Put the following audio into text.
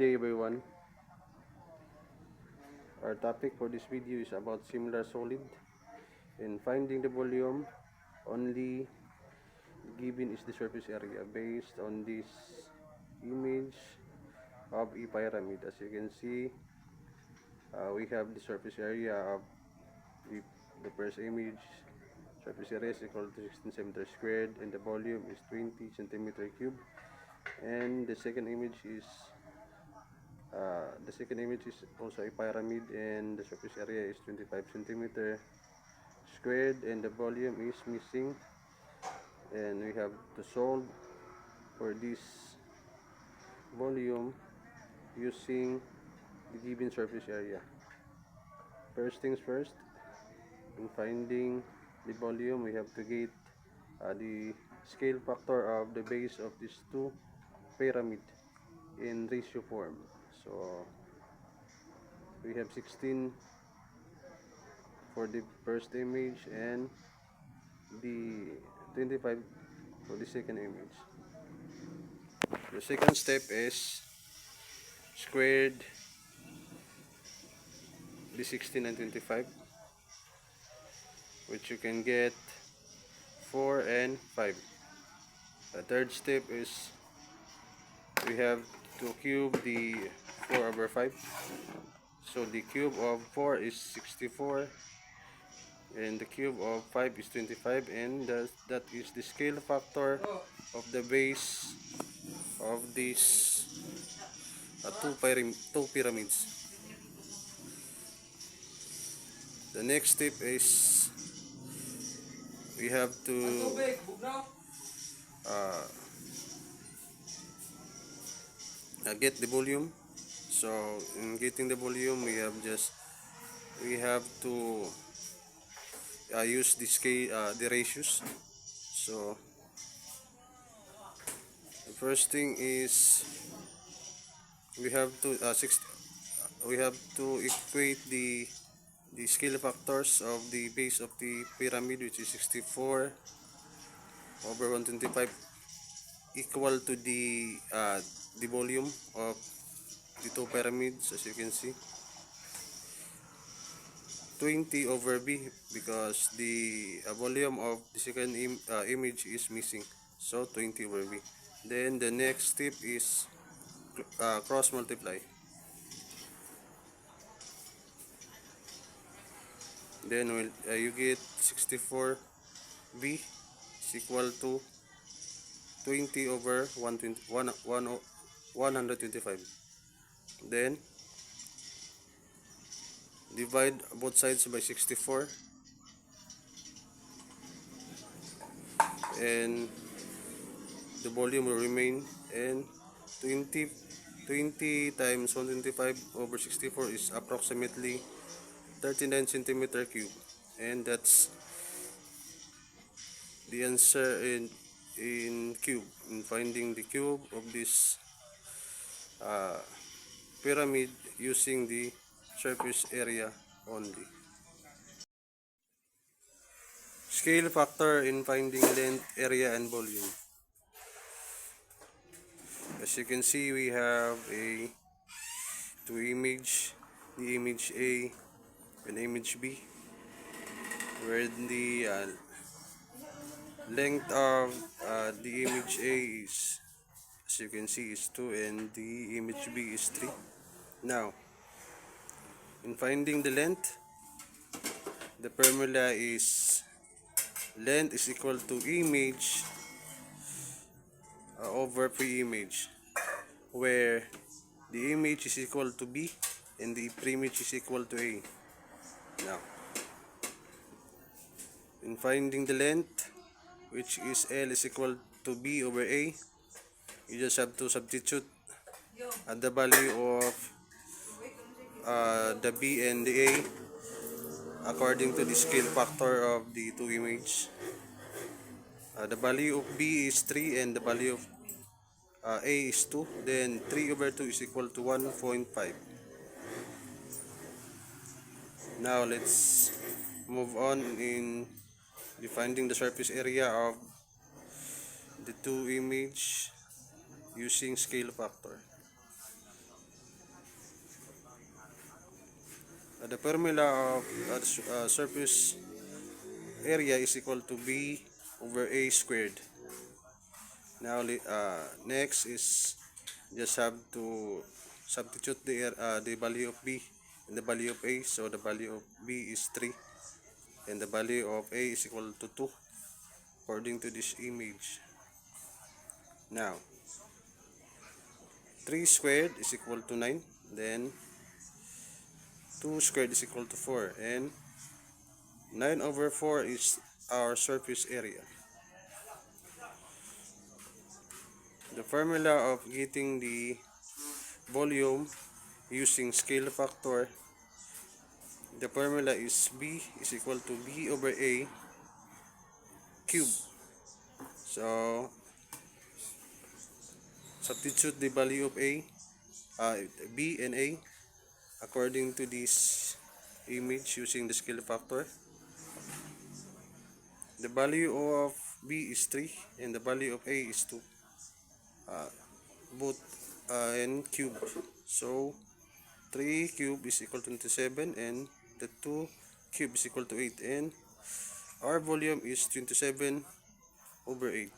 day everyone. Our topic for this video is about similar solid. In finding the volume, only given is the surface area based on this image of a pyramid. As you can see, we have the surface area of the, the first image. Surface area is equal to 16 centimeter squared and the volume is 20 centimeter cube. And the second image is also a pyramid, and the surface area is 25 centimeter squared and the volume is missing, and we have to solve for this volume using the given surface area. First things first, in finding the volume, we have to get the scale factor of the base of these two pyramid in ratio form. So we have 16 for the first image and the 25 for the second image. The second step is squared the 16 and 25, which you can get 4 and 5. The third step is we have to cube the 4 over 5. So the cube of 4 is 64 and the cube of 5 is 25, and that is the scale factor of the base of these two pyramids. The next step is we have to get the volume. So in getting the volume, we have to use the scale, the ratios. So the first thing is we have to equate the scale factors of the base of the pyramid, which is 64 over 125, equal to the volume of the two pyramids. As you can see, 20 over b, because the volume of the second image is missing, so 20 over b. Then the next step is cross multiply. Then you get 64b is equal to 20 over 125. Then divide both sides by 64, and the volume will remain, and 20 times 125 over 64 is approximately 39 centimeter cube, and that's the answer in cube, in finding the cube of this pyramid using the surface area only. Scale factor in finding length, area, and volume. As you can see, we have two image, the image A and image B, where the length of the image A is, as you can see, is 2 and the image B is 3. Now, in finding the length, the formula is length is equal to image over pre-image, where the image is equal to B and the pre-image is equal to A. Now, in finding the length, which is L is equal to B over A, you just have to substitute the value of the B and the A according to the scale factor of the two images. The value of B is 3 and the value of A is 2. Then 3 over 2 is equal to 1.5. Now let's move on in finding the surface area of the two images using scale factor. The formula of surface area is equal to B over A squared. Now, next is just have to substitute the value of B and the value of A. So the value of B is 3 and the value of A is equal to 2 according to this image. Now, 3 squared is equal to 9, then 2 squared is equal to 4, and 9 over 4 is our surface area. The formula of getting the volume using scale factor, the formula is B is equal to B over A cube. So, substitute the value of A, B and A according to this image using the scale factor. The value of B is 3 and the value of A is 2. Both and cube. So 3 cube is equal to 27 and the 2 cube is equal to 8, and our volume is 27 over 8.